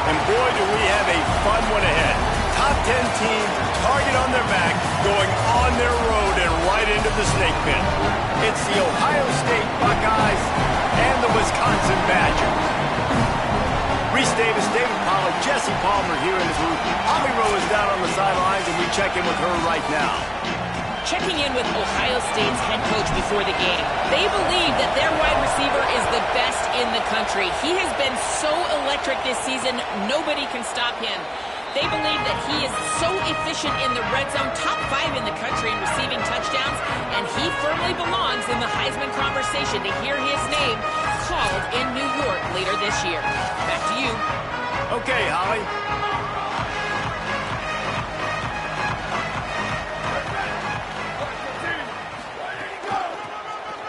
And boy, do we have a fun one ahead. Top 10 team, target on their back, going on their road and right into the snake pit. It's the Ohio State Buckeyes and the Wisconsin Badgers. Reese Davis, David Pollack, Jesse Palmer here in the booth. Holly Rowe is down on the sidelines, and we check in with her right now. Checking in with Ohio State's head coach before the game. They believe that their wide receiver is the best in the country. He has been so electric this season, nobody can stop him. They believe that he is so efficient in the red zone, top 5 in the country in receiving touchdowns, and he firmly belongs in the Heisman conversation to hear his name called in New York later this year. Back to you. Okay, Holly.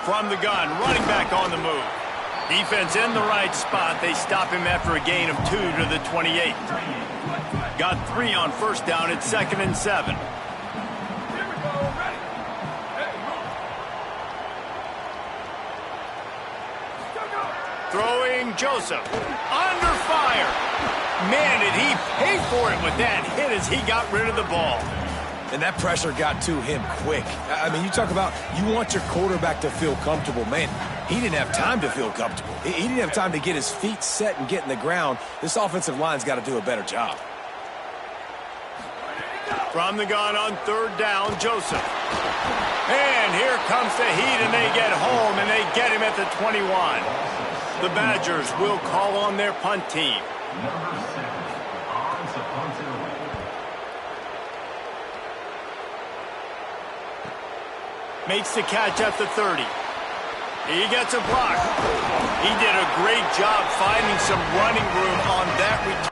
From the gun, running back on the move. Defense in the right spot. They stop him after a gain of 2 to the 28. Got 3 on first down. It's 2nd and 7. Throwing Joseph. Under fire. Man, did he pay for it with that hit as he got rid of the ball. And that pressure got to him quick. I mean, you talk about you want your quarterback to feel comfortable. Man, he didn't have time to feel comfortable. He didn't have time to get his feet set and get in the ground. This offensive line's got to do a better job. From the gun on 3rd down, Joseph. And here comes the heat, and they get home, and they get him at the 21. The Badgers will call on their punt team. Makes the catch at the 30. He gets a block. He did a great job finding some running room on that return.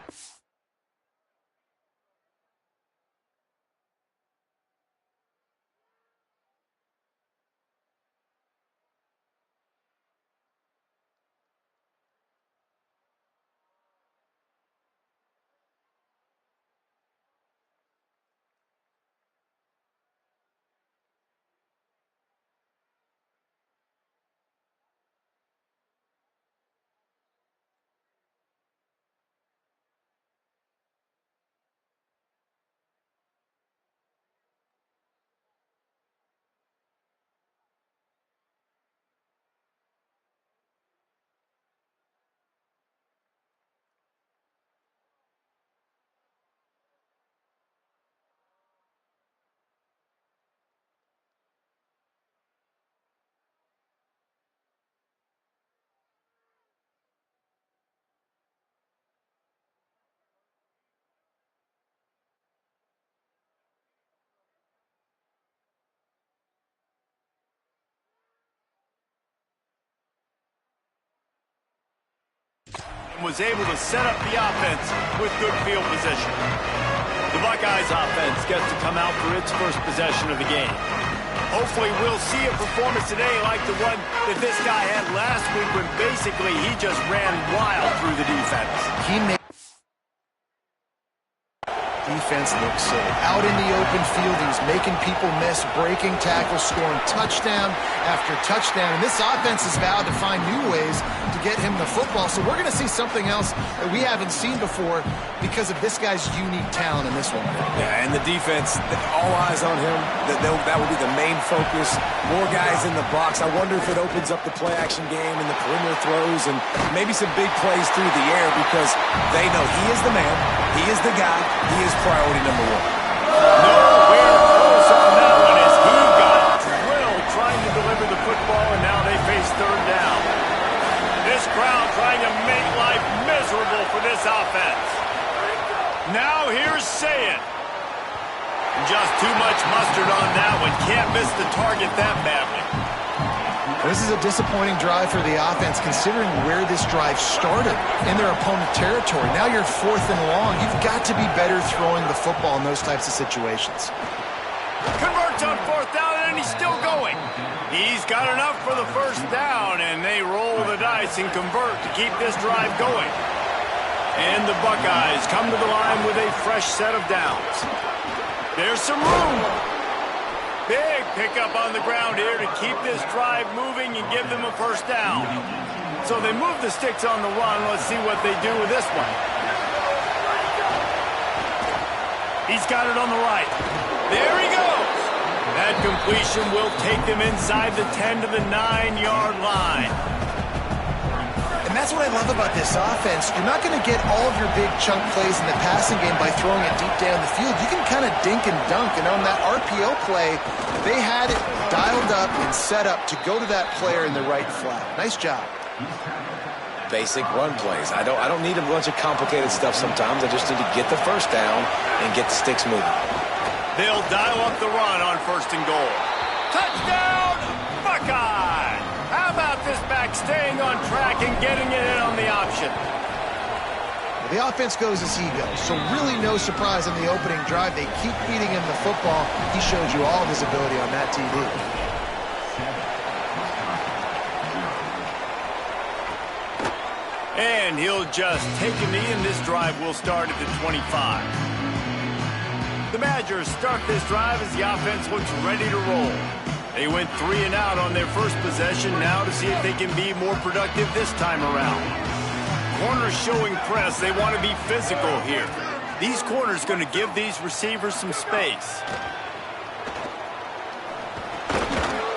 Was able to set up the offense with good field position. The Buckeyes offense gets to come out for its first possession of the game. Hopefully we'll see a performance today like the one that this guy had last week when basically he just ran wild through the defense. He made defense look so out in the open field. He was making people miss, breaking tackles, scoring touchdown after touchdown. And this offense is vowed to find new ways to get him the football. So we're going to see something else that we haven't seen before because of this guy's unique talent in this one. Yeah, and the defense, all eyes on him. That will be the main focus. More guys in the box. I wonder if it opens up the play-action game and the perimeter throws and maybe some big plays through the air because they know he is the man, he is the guy, he is priority number 1. Nowhere close on that one as he got drilled trying to deliver the football, and now they face 3rd down. This crowd trying to make life miserable for this offense. Now here's Saying. Just too much mustard on that one. Can't miss the target that badly. This is a disappointing drive for the offense considering where this drive started in their opponent territory. Now you're 4th and long. You've got to be better throwing the football in those types of situations. Converts on 4th down, and he's still going. He's got enough for the first down, and they roll the dice and convert to keep this drive going. And the Buckeyes come to the line with a fresh set of downs. There's some room. Big pickup on the ground here to keep this drive moving and give them a first down. So they move the sticks on the run. Let's see what they do with this one. He's got it on the right. There he goes. That completion will take them inside the 10 to the 9-yard line. And that's what I love about this offense. You're not going to get all of your big chunk plays in the passing game by throwing it deep down the field. You can kind of dink and dunk. And on that RPO play, they had it dialed up and set up to go to that player in the right flat. Nice job. Basic run plays. I don't need a bunch of complicated stuff sometimes. I just need to get the first down and get the sticks moving. They'll dial up the run on 1st and goal. Touchdown, Buckeye! How about this back staying on track and getting it in on the option? Well, the offense goes as he goes, so really no surprise in the opening drive. They keep feeding him the football. He showed you all of his ability on that TD. And he'll just take a knee, and this drive will start at the 25. The Badgers start this drive as the offense looks ready to roll. They went 3 and out on their first possession, now to see if they can be more productive this time around. Corners showing press. They want to be physical here. These corners going to give these receivers some space.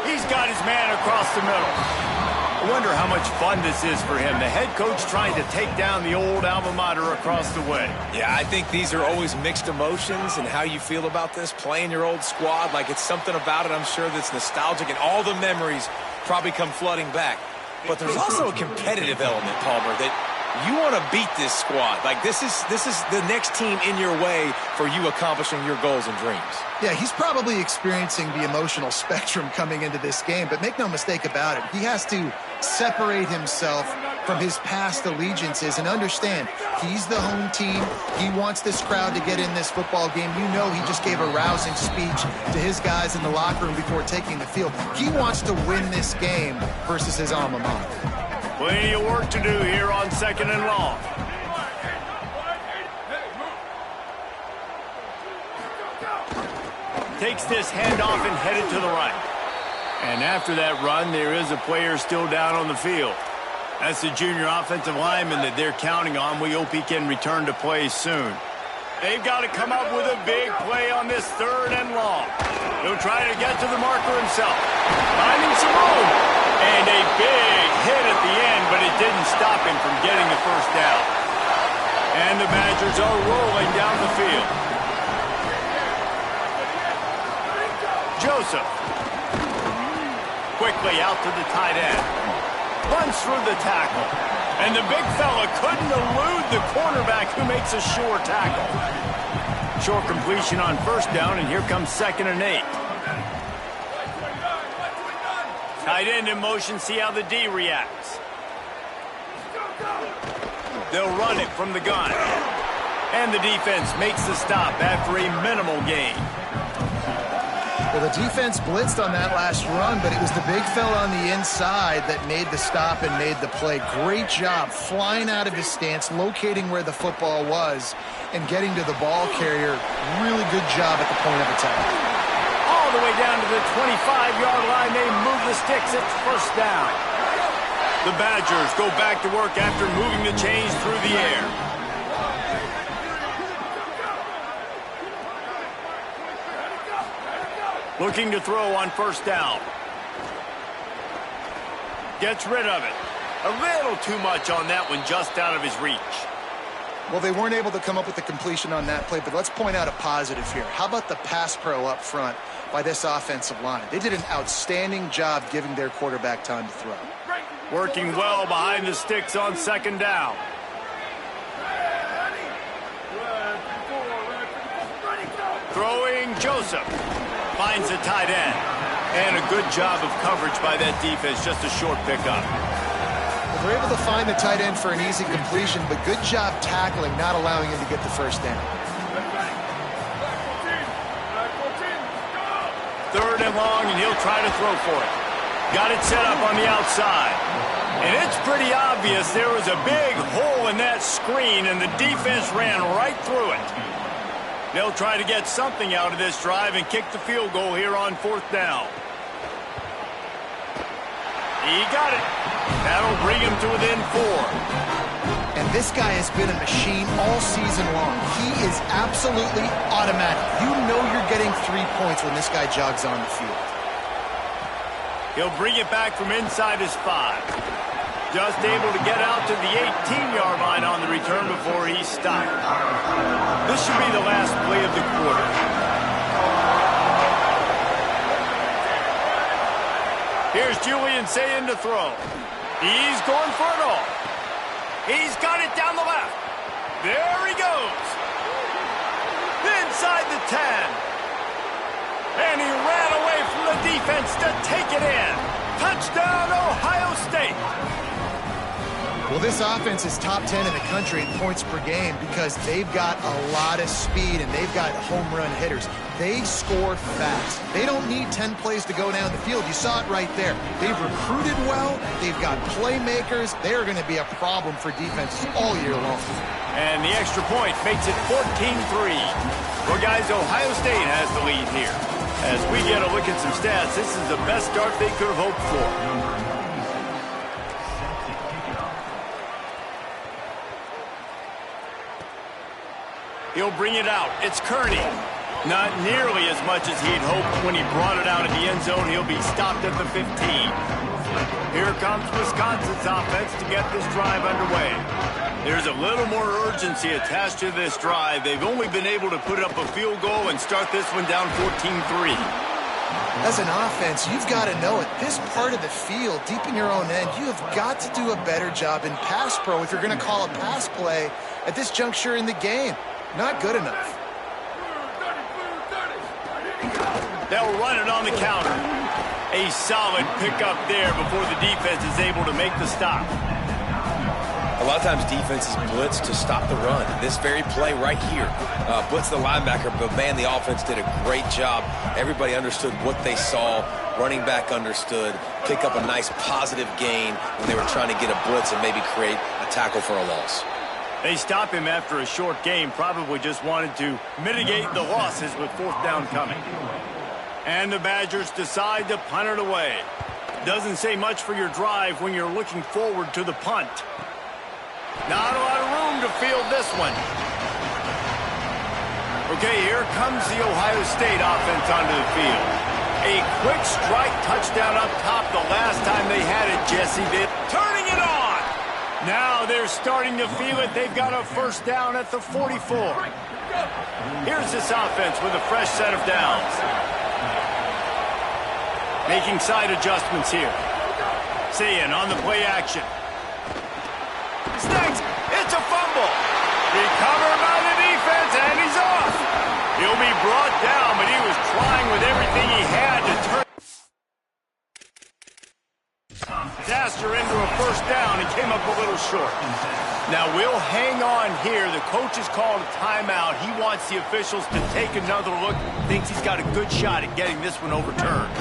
He's got his man across the middle. I wonder how much fun this is for him. The head coach trying to take down the old alma mater across the way. Yeah, I think these are always mixed emotions and how you feel about this, playing your old squad. Like, it's something about it, I'm sure, that's nostalgic, and all the memories probably come flooding back. But there's also a competitive element, Palmer, that you want to beat this squad. Like, this is the next team in your way for you accomplishing your goals and dreams. Yeah, he's probably experiencing the emotional spectrum coming into this game, but make no mistake about it. He has to separate himself from his past allegiances and understand he's the home team. He wants this crowd to get in this football game. You know, he just gave a rousing speech to his guys in the locker room before taking the field. He wants to win this game versus his alma mater. Plenty of work to do here on 2nd and long. Takes this handoff and headed to the right. And after that run, there is a player still down on the field. That's the junior offensive lineman that they're counting on. We hope he can return to play soon. They've got to come up with a big play on this 3rd and long. He'll try to get to the marker himself. Finding some room. And a big hit at the end, but it didn't stop him from getting the first down. And the Badgers are rolling down the field. Joseph. Quickly out to the tight end. Runs through the tackle. And the big fella couldn't elude the cornerback who makes a sure tackle. Short completion on 1st down, and here comes 2nd and 8. Tight end in motion, see how the D reacts. They'll run it from the gun. And the defense makes the stop after a minimal gain. Well, the defense blitzed on that last run, but it was the big fella on the inside that made the stop and made the play. Great job flying out of his stance, locating where the football was, and getting to the ball carrier. Really good job at the point of attack. All the way down to the 25-yard line, they move the sticks. It's 1st down. The Badgers go back to work after moving the chains through the air. Looking to throw on 1st down. Gets rid of it. A little too much on that one, just out of his reach. Well, they weren't able to come up with the completion on that play, but let's point out a positive here. How about the pass pro up front by this offensive line? They did an outstanding job giving their quarterback time to throw. Working well behind the sticks on 2nd down. Throwing Joseph. Finds the tight end. And a good job of coverage by that defense. Just a short pickup. Well, they're able to find the tight end for an easy completion, but good job tackling, not allowing him to get the 1st down. 3rd and long, and he'll try to throw for it. Got it set up on the outside. And it's pretty obvious there was a big hole in that screen, and the defense ran right through it. They'll try to get something out of this drive and kick the field goal here on 4th down. He got it. That'll bring him to within 4. And this guy has been a machine all season long. He he is absolutely automatic. You know you're getting 3 points when this guy jogs on the field. He'll bring it back from inside his 5. Just able to get out to the 18-yard line on the return before he's stopped. This should be the last play of the quarter. Here's Julian Sayin to throw. He's going for it all. He's got it down the left. There he goes. Inside the 10. And he ran away from the defense to take it in. Touchdown, Ohio State. Well, this offense is top 10 in the country in points per game because they've got a lot of speed and they've got home run hitters. They score fast. They don't need 10 plays to go down the field. You saw it right there. They've recruited well. They've got playmakers. They are going to be a problem for defenses all year long. And the extra point makes it 14-3. Well, guys, Ohio State has the lead here. As we get a look at some stats, this is the best start they could have hoped for. He'll bring it out. It's Kearney. Not nearly as much as he'd hoped when he brought it out of the end zone. He'll be stopped at the 15. Here comes Wisconsin's offense to get this drive underway. There's a little more urgency attached to this drive. They've only been able to put up a field goal and start this one down 14-3. As an offense, you've got to know at this part of the field, deep in your own end, you have got to do a better job in pass pro if you're going to call a pass play at this juncture in the game. Not good enough. They'll run it on the counter. A solid pickup there before the defense is able to make the stop. A lot of times defenses blitz to stop the run. This very play right here, blitz the linebacker, but man, the offense did a great job. Everybody understood what they saw. Running back understood. Pick up a nice positive gain when they were trying to get a blitz and maybe create a tackle for a loss. They stop him after a short game, probably just wanted to mitigate the losses with 4th down coming. And the Badgers decide to punt it away. Doesn't say much for your drive when you're looking forward to the punt. Not a lot of room to field this one. Okay, here comes the Ohio State offense onto the field. A quick strike touchdown up top the last time they had it, Jesse. They're turning it on. Now they're starting to feel it. They've got a 1st down at the 44. Here's this offense with a fresh set of downs. Making side adjustments here. Sayin on the play action. Snags. It's a fumble. Recovered by the defense, and he's off. He'll be brought down, but he was trying with everything he had to turn disaster into a 1st down and came up a little short. Now we'll hang on here. The coach has called a timeout. He wants the officials to take another look. Thinks he's got a good shot at getting this one overturned.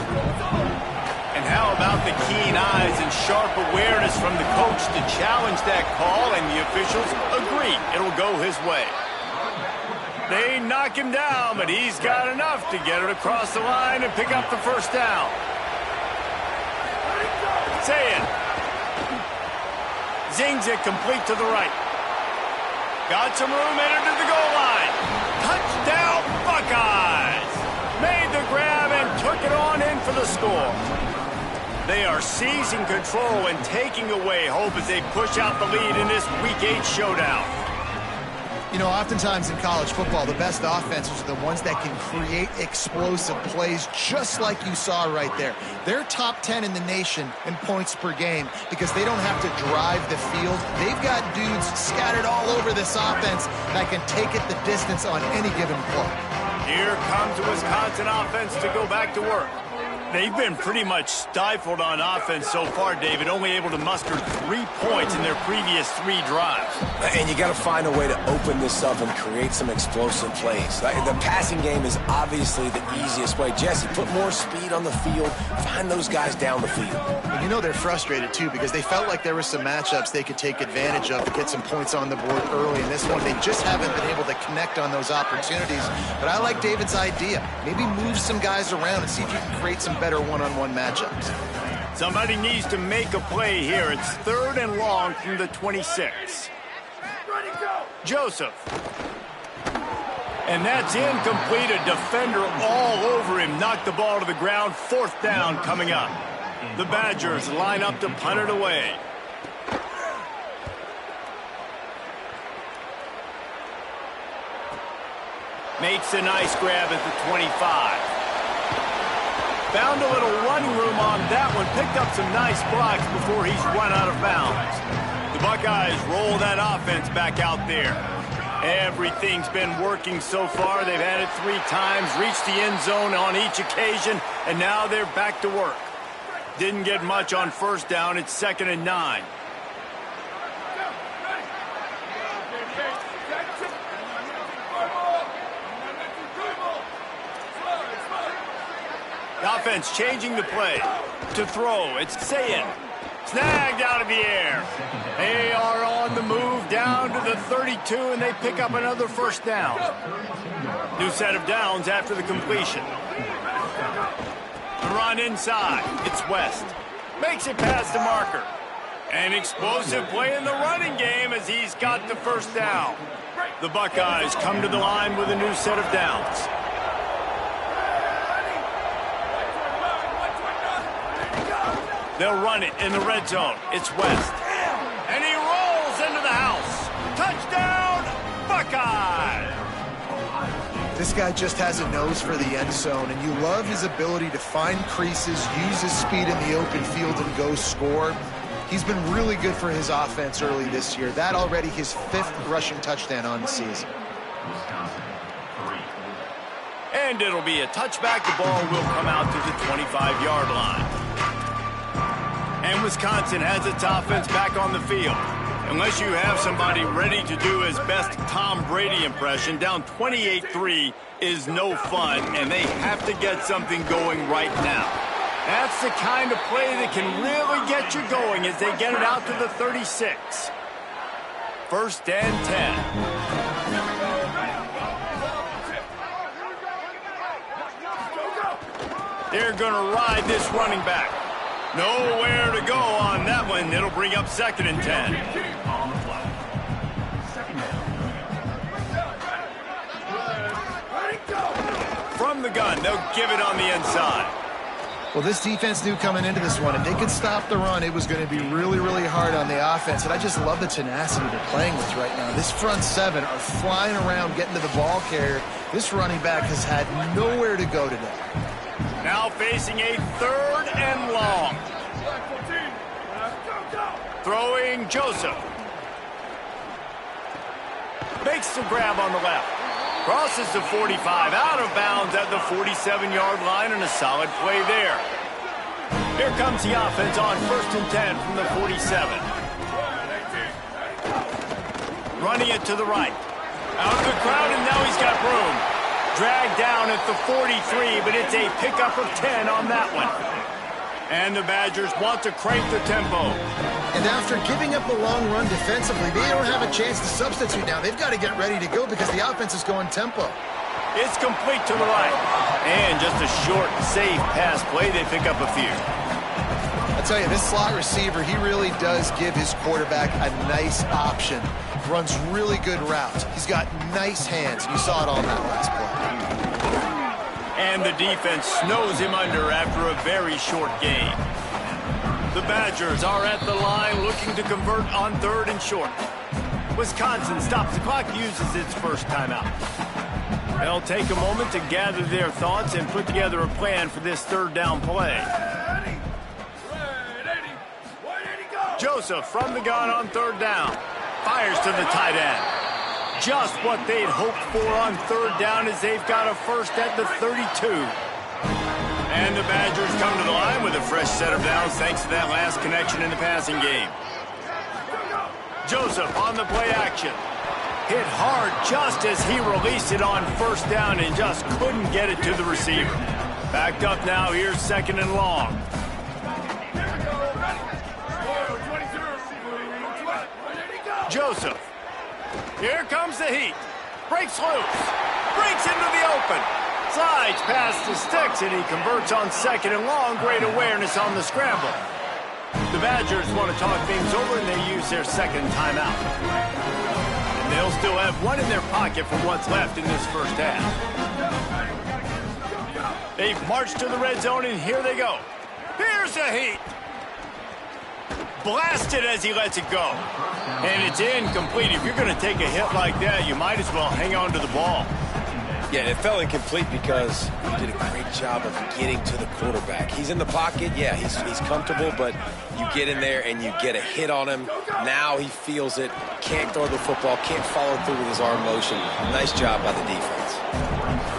And how about the keen eyes and sharp awareness from the coach to challenge that call, and the officials agree it'll go his way. They knock him down, but he's got enough to get it across the line and pick up the 1st down. Sayin. Zings it complete to the right. Got some room, entered to the goal line. Touchdown, Buckeyes! Made the grab and took it on in for the score. They are seizing control and taking away hope as they push out the lead in this Week 8 showdown. You know, oftentimes in college football, the best offenses are the ones that can create explosive plays just like you saw right there. They're top 10 in the nation in points per game because they don't have to drive the field. They've got dudes scattered all over this offense that can take it the distance on any given play. Here comes the Wisconsin offense to go back to work. They've been pretty much stifled on offense so far, David, only able to muster 3 points in their previous 3 drives. And you got to find a way to open this up and create some explosive plays. The passing game is obviously the easiest way. Jesse, put more speed on the field. Find those guys down the field. And you know they're frustrated, too, because they felt like there were some matchups they could take advantage of to get some points on the board early. In this one, they just haven't been able to connect on those opportunities. But I like David's idea. Maybe move some guys around and see if you can create some better one-on-one matchups. Somebody needs to make a play here. It's 3rd and long from the 26. Joseph. And that's incomplete. A defender all over him. Knocked the ball to the ground. 4th down coming up. The Badgers line up to punt it away. Makes a nice grab at the 25. Found a little running room on that one. Picked up some nice blocks before he's run out of bounds. The Buckeyes roll that offense back out there. Everything's been working so far. They've had it 3 times, reached the end zone on each occasion, and now they're back to work. Didn't get much on 1st down. It's 2nd and 9. The offense changing the play. To throw, it's Sayin. Snagged out of the air. They are on the move down to the 32, and they pick up another 1st down. New set of downs after the completion. The run inside. It's West. Makes it past the marker. An explosive play in the running game as he's got the 1st down. The Buckeyes come to the line with a new set of downs. They'll run it in the red zone. It's West. And he rolls into the house. Touchdown, Buckeye! This guy just has a nose for the end zone, and you love his ability to find creases, use his speed in the open field, and go score. He's been really good for his offense early this year. That already his 5th rushing touchdown on the season. And it'll be a touchback. The ball will come out to the 25-yard line. And Wisconsin has its offense back on the field. Unless you have somebody ready to do his best Tom Brady impression, down 28-3 is no fun, and they have to get something going right now. That's the kind of play that can really get you going as they get it out to the 36. 1st and 10. They're going to ride this running back. Nowhere to go on that one. It'll bring up 2nd and 10. From the gun, they'll give it on the inside. Well, this defense knew coming into this one, if they could stop the run, it was going to be really, really hard on the offense. And I just love the tenacity they're playing with right now. This front 7 are flying around, getting to the ball carrier. This running back has had nowhere to go today. Now facing a 3rd and long. Throwing Joseph. Makes the grab on the left. Crosses the 45, out of bounds at the 47-yard line, and a solid play there. Here comes the offense on 1st and 10 from the 47. Running it to the right. Out of the crowd, and now he's got room. Dragged down at the 43, but it's a pickup of 10 on that one. And the Badgers want to crank the tempo. And after giving up a long run defensively, they don't have a chance to substitute now. They've got to get ready to go because the offense is going tempo. It's complete to the right. And just a short, safe pass play. They pick up a few. I tell you, this slot receiver, he really does give his quarterback a nice option. Runs really good routes. He's got nice hands. You saw it all in that last play. And the defense snows him under after a very short game. The Badgers are at the line looking to convert on 3rd and short. Wisconsin stops the clock, uses its 1st timeout. They'll take a moment to gather their thoughts and put together a plan for this 3rd down play. Joseph from the gun on 3rd down. Fires to the tight end. Just what they'd hoped for on 3rd down as they've got a 1st at the 32. And the Badgers come to the line with a fresh set of downs thanks to that last connection in the passing game. Joseph on the play action. Hit hard just as he released it on 1st down and just couldn't get it to the receiver. Backed up now, here's 2nd and long. Joseph. Here comes the heat. Breaks loose. Breaks into the open. Slides past the sticks, and he converts on 2nd and long. Great awareness on the scramble. The Badgers want to talk things over, and they use their 2nd timeout. They'll still have one in their pocket for what's left in this first half. They've marched to the red zone, and here they go. Here's the heat. Blasted as he lets it go. And it's incomplete. If you're going to take a hit like that, you might as well hang on to the ball. Yeah, it fell incomplete because he did a great job of getting to the quarterback. He's in the pocket. Yeah, he's comfortable, but you get in there and you get a hit on him. Now he feels it. Can't throw the football. Can't follow through with his arm motion. Nice job by the defense.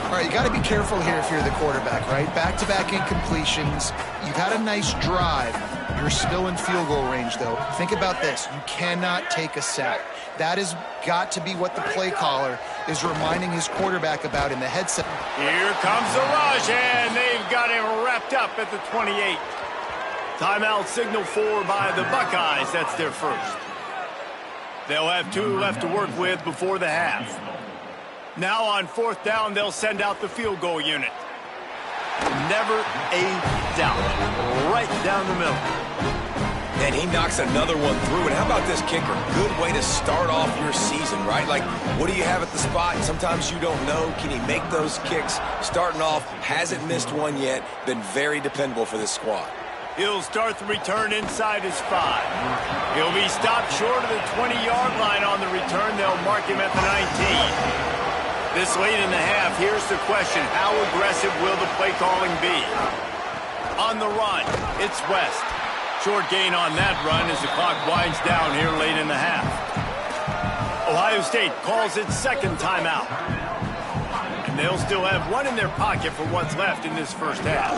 All right, you got to be careful here if you're the quarterback, right? Back-to-back incompletions. You've had a nice drive. You're still in field goal range, though. Think about this. You cannot take a sack. That has got to be what the play caller is reminding his quarterback about in the headset. Here comes the rush, and they've got him wrapped up at the 28. Timeout signal for by the Buckeyes. That's their first. They'll have 2 left to work with before the half. Now on 4th down, they'll send out the field goal unit. Never a doubt. Right down the middle. And he knocks another one through. And how about this kicker? Good way to start off your season, right? Like, what do you have at the spot? Sometimes you don't know. Can he make those kicks? Starting off, hasn't missed one yet. Been very dependable for this squad. He'll start the return inside his 5. He'll be stopped short of the 20-yard line on the return. They'll mark him at the 19. This late in the half, here's the question. How aggressive will the play calling be? On the run, it's West. Short gain on that run as the clock winds down here late in the half. Ohio State calls its second timeout. And they'll still have one in their pocket for what's left in this first half.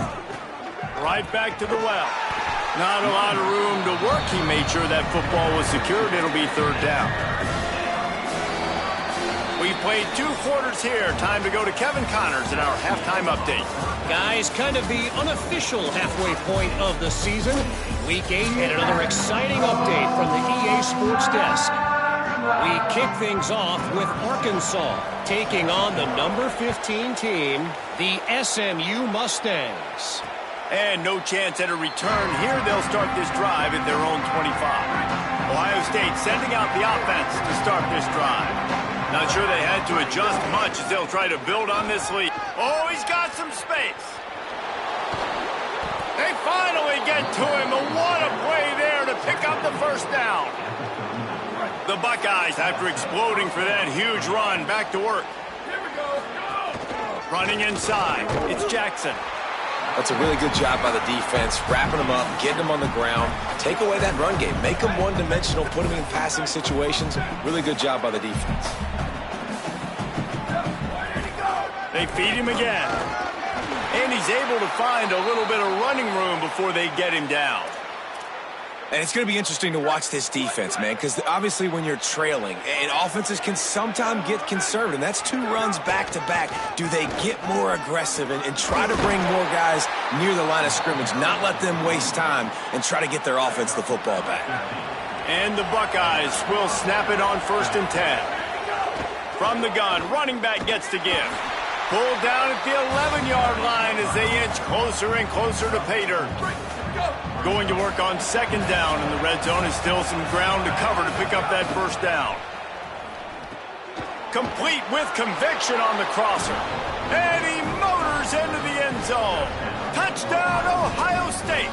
Right back to the well. Not a lot of room to work. He made sure that football was secured. It'll be 3rd down. We've played 2 quarters here. Time to go to Kevin Connors in our halftime update. Guys, kind of the unofficial halfway point of the season. Week 8 and another exciting update from the EA Sports Desk. We kick things off with Arkansas taking on the number 15 team, the SMU Mustangs. And no chance at a return. Here they'll start this drive at their own 25. Ohio State sending out the offense to start this drive. Not sure they had to adjust much as they'll try to build on this lead. Oh, he's got some space. They finally get to him. And what a play there to pick up the first down. The Buckeyes, after exploding for that huge run, back to work. Here we go. Running inside. It's Jackson. That's a really good job by the defense, wrapping them up, getting them on the ground. Take away that run game. Make them one-dimensional, put them in passing situations. Really good job by the defense. They feed him again. And he's able to find a little bit of running room before they get him down. And it's going to be interesting to watch this defense, man, because obviously when you're trailing, and offenses can sometimes get conservative, and that's 2 runs back-to-back. Do they get more aggressive and try to bring more guys near the line of scrimmage, not let them waste time, and try to get their offense the football back? And the Buckeyes will snap it on 1st and 10. From the gun, running back gets to give. Pulled down at the 11-yard line as they inch closer and closer to pay dirt. Going to work on 2nd down, and the red zone is still some ground to cover to pick up that first down. Complete with conviction on the crosser. And he motors into the end zone. Touchdown, Ohio State.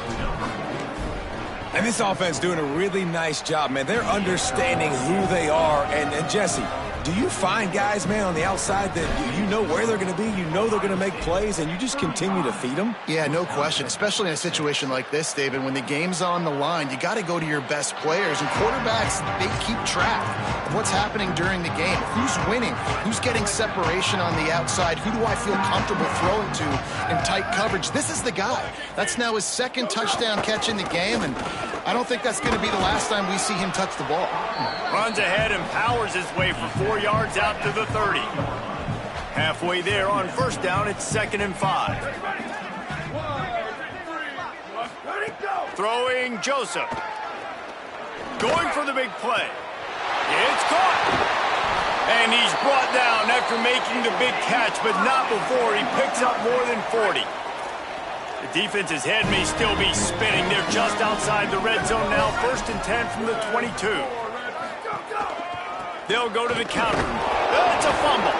And this offense doing a really nice job, man. They're understanding who they are. And Jesse, do you find guys, man, on the outside that you know where they're going to be, you know they're going to make plays, and you just continue to feed them? Yeah, no question, especially in a situation like this, David. When the game's on the line, you got to go to your best players. And quarterbacks, they keep track of what's happening during the game. Who's winning? Who's getting separation on the outside? Who do I feel comfortable throwing to in tight coverage? This is the guy. That's now his 2nd touchdown catch in the game, and I don't think that's going to be the last time we see him touch the ball. Runs ahead and powers his way for 4 yards out to the 30. Halfway there on 1st down, it's 2nd and 5. Throwing Joseph. Going for the big play. It's caught. And he's brought down after making the big catch, but not before he picks up more than 40. The defense's head may still be spinning. They're just outside the red zone now. 1st and 10 from the 22. They'll go to the counter. It's a fumble.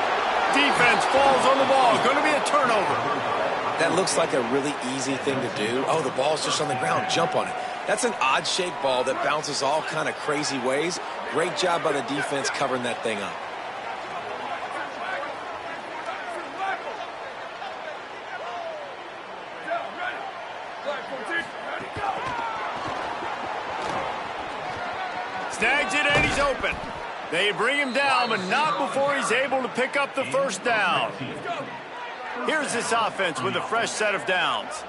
Defense falls on the ball. Going to be a turnover. That looks like a really easy thing to do. Oh, the ball's just on the ground. Jump on it. That's an odd-shaped ball that bounces all kind of crazy ways. Great job by the defense covering that thing up. Snags it, and he's open. They bring him down, but not before he's able to pick up the first down. Here's this offense with a fresh set of downs.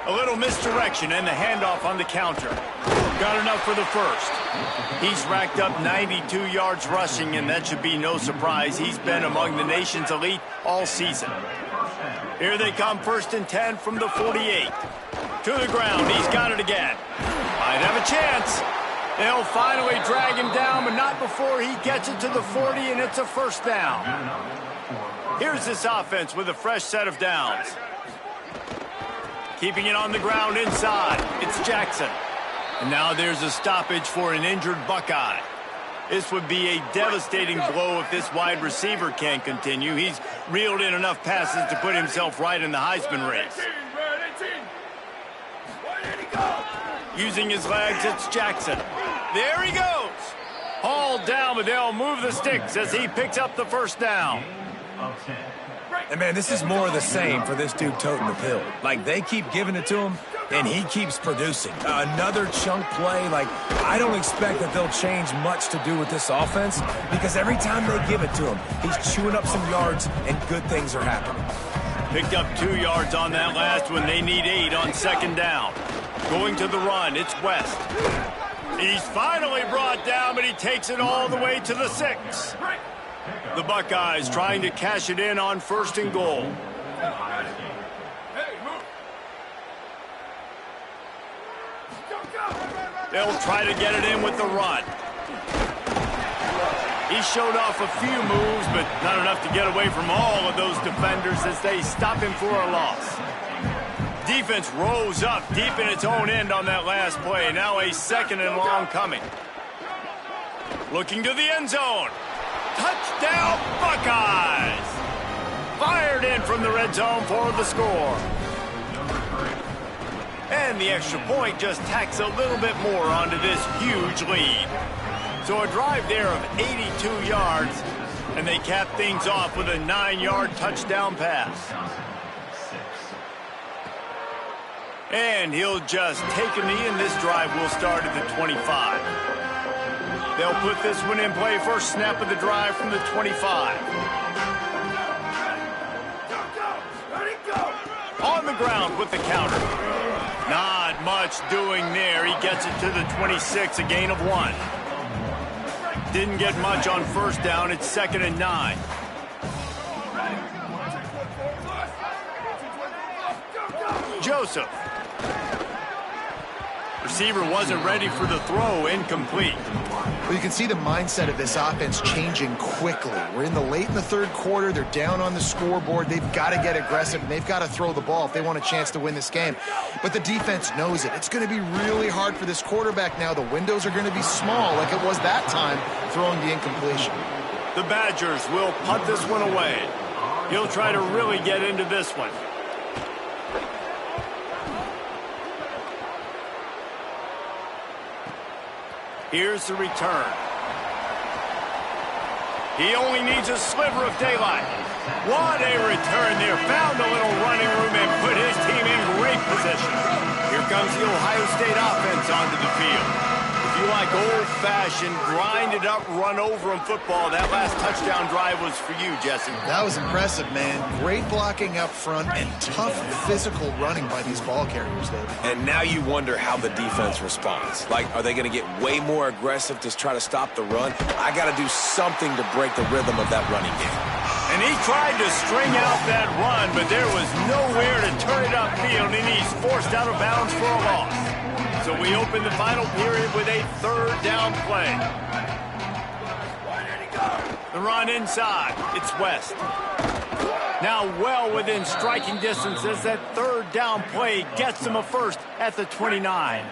A little misdirection and the handoff on the counter. Got enough for the first. He's racked up 92 yards rushing, and that should be no surprise. He's been among the nation's elite all season. Here they come, 1st and 10 from the 48. To the ground, he's got it again. Might have a chance. They'll finally drag him down, but not before he gets it to the 40, and it's a first down. Here's this offense with a fresh set of downs. Keeping it on the ground inside. It's Jackson. And now there's a stoppage for an injured Buckeye. This would be a devastating blow if this wide receiver can't continue. He's reeled in enough passes to put himself right in the Heisman race. Using his legs, it's Jackson. There he goes. Hauled down, but they'll move the sticks as he picks up the first down. And, man, this is more of the same for this dude toting the pill. Like, they keep giving it to him, and he keeps producing. Another chunk play. Like, I don't expect that they'll change much to do with this offense because every time they give it to him, he's chewing up some yards, and good things are happening. Picked up 2 yards on that last one. They need 8 on 2nd down. Going to the run, it's West. He's finally brought down, but he takes it all the way to the 6. The Buckeyes trying to cash it in on 1st and goal. They'll try to get it in with the run. He showed off a few moves, but not enough to get away from all of those defenders as they stop him for a loss. Defense rose up deep in its own end on that last play. Now a 2nd and long coming. Looking to the end zone. Touchdown, Buckeyes! Fired in from the red zone for the score. And the extra point just tacks a little bit more onto this huge lead. So a drive there of 82 yards, and they cap things off with a 9-yard touchdown pass. And he'll just take a knee, and this drive will start at the 25. They'll put this one in play. First snap of the drive from the 25. On the ground with the counter. Not much doing there. He gets it to the 26, a gain of 1. Didn't get much on 1st down. It's 2nd and 9. Joseph. Receiver wasn't ready for the throw, incomplete. Well, you can see the mindset of this offense changing quickly. We're late in the 3rd quarter. They're down on the scoreboard. They've got to get aggressive, and they've got to throw the ball if they want a chance to win this game. But the defense knows it. It's going to be really hard for this quarterback now. The windows are going to be small like it was that time throwing the incompletion. The Badgers will punt this one away. He'll try to really get into this one. Here's the return. He only needs a sliver of daylight. What a return there. Found a little running room and put his team in great position. Here comes the Ohio State offense onto the field. If you like old-fashioned, grinded-up, run-over-'em football, that last touchdown drive was for you, Jesse. That was impressive, man. Great blocking up front and tough physical running by these ball carriers, David. And now you wonder how the defense responds. Like, are they going to get way more aggressive to try to stop the run? I got to do something to break the rhythm of that running game. And he tried to string out that run, but there was nowhere to turn it upfield, and he's forced out of bounds for a loss. So we open the final period with a 3rd down play. The run inside. It's West. Now well within striking distance as that 3rd down play gets them a first at the 29.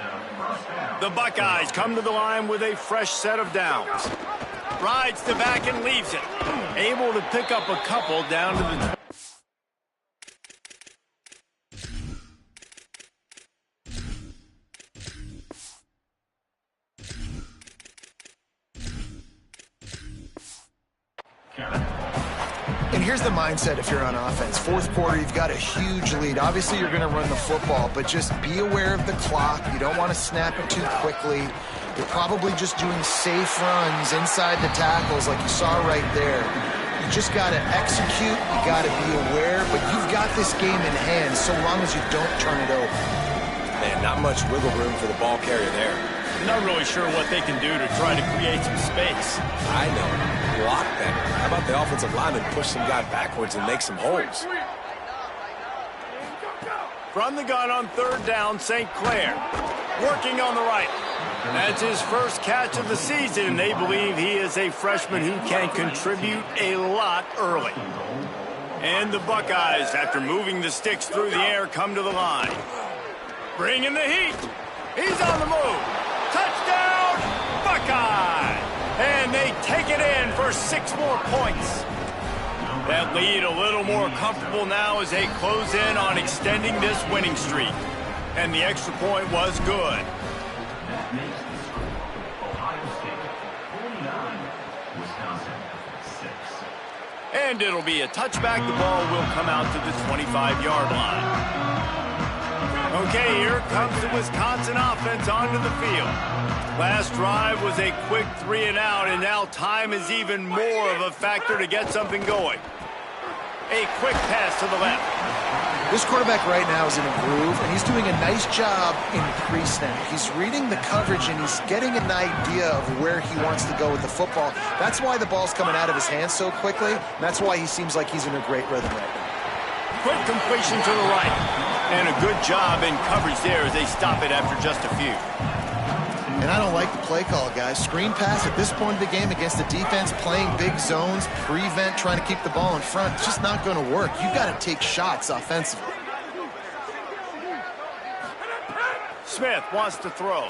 The Buckeyes come to the line with a fresh set of downs. Rides the back and leaves it. Able to pick up a couple down to the... And here's the mindset if you're on offense. Fourth quarter, you've got a huge lead. Obviously, you're going to run the football, but just be aware of the clock. You don't want to snap it too quickly. You're probably just doing safe runs inside the tackles like you saw right there. You just got to execute. You got to be aware, but you've got this game in hand so long as you don't turn it over. Man, not much wiggle room for the ball carrier there. Not really sure what they can do to try to create some space. I know. Block better. How about the offensive lineman push some guy backwards and make some holes? From the gun on third down, St. Clair. Working on the right. That's his first catch of the season. They believe he is a freshman who can contribute a lot early. And the Buckeyes, after moving the sticks through the air, come to the line. Bringing the heat. He's on the move. Touchdown, Buckeye! And they take it in for 6 more points. That lead a little more comfortable now as they close in on extending this winning streak. And the extra point was good. And it'll be a touchback. The ball will come out to the 25-yard line. Okay, here comes the Wisconsin offense onto the field. Last drive was a quick 3 and out, and now time is even more of a factor to get something going. A quick pass to the left. This quarterback right now is in a groove, and he's doing a nice job in pre-snap. He's reading the coverage, and he's getting an idea of where he wants to go with the football. That's why the ball's coming out of his hands so quickly, and that's why he seems like he's in a great rhythm right now. Quick completion to the right. And a good job in coverage there as they stop it after just a few. And I don't like the play call, guys. Screen pass at this point of the game against the defense, playing big zones, prevent, trying to keep the ball in front. It's just not going to work. You've got to take shots offensively. Smith wants to throw.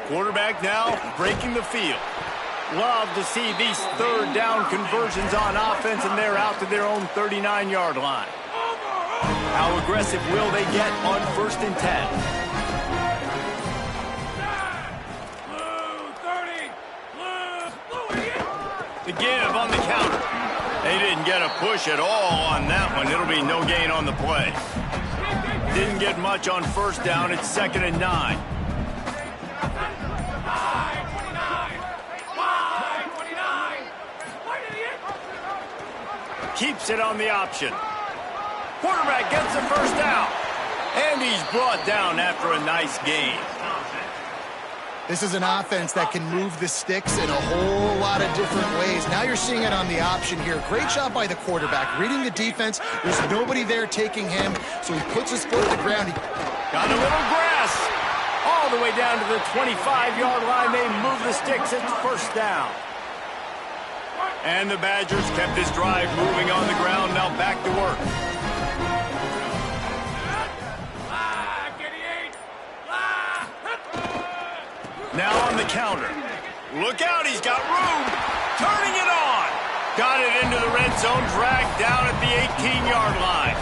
Quarterback now breaking the field. Love to see these third down conversions on offense, and they're out to their own 39-yard line. How aggressive will they get on 1st and 10? The give on the counter. They didn't get a push at all on that one. It'll be no gain on the play. Didn't get much on 1st down. It's 2nd and 9. Keeps it on the option. Quarterback gets the 1st down. And he's brought down after a nice gain. This is an offense that can move the sticks in a whole lot of different ways. Now you're seeing it on the option here. Great job by the quarterback. Reading the defense. There's nobody there taking him, so he puts his foot to the ground. Got a little grass. All the way down to the 25-yard line. They move the sticks. It's 1st down. And the Badgers kept this drive moving on the ground. Now back to work. Now on the counter. Look out, he's got room. Turning it on. Got it into the red zone, dragged down at the 18-yard line.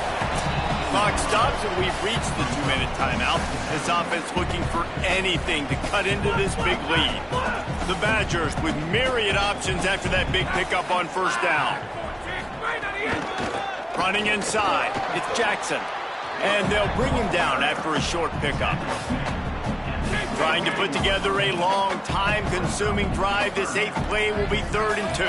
Clock stops, and we've reached the 2-minute timeout. This offense looking for anything to cut into this big lead. The Badgers with myriad options after that big pickup on 1st down. Running inside, it's Jackson. And they'll bring him down after a short pickup. Trying to put together a long, time-consuming drive. This 8th play will be 3rd and 2.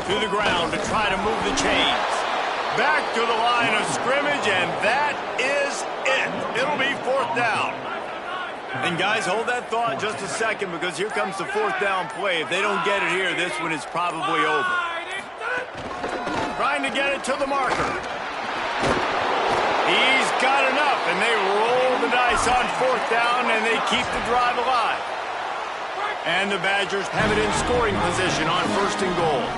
To the ground to try to move the chains. Back to the line of scrimmage, and that is it. It'll be 4th down. And guys, hold that thought just a second, because here comes the 4th down play. If they don't get it here, this one is probably over. Trying to get it to the marker. He's got enough, and they roll the dice on 4th down, and they keep the drive alive. And the Badgers have it in scoring position on 1st and goal.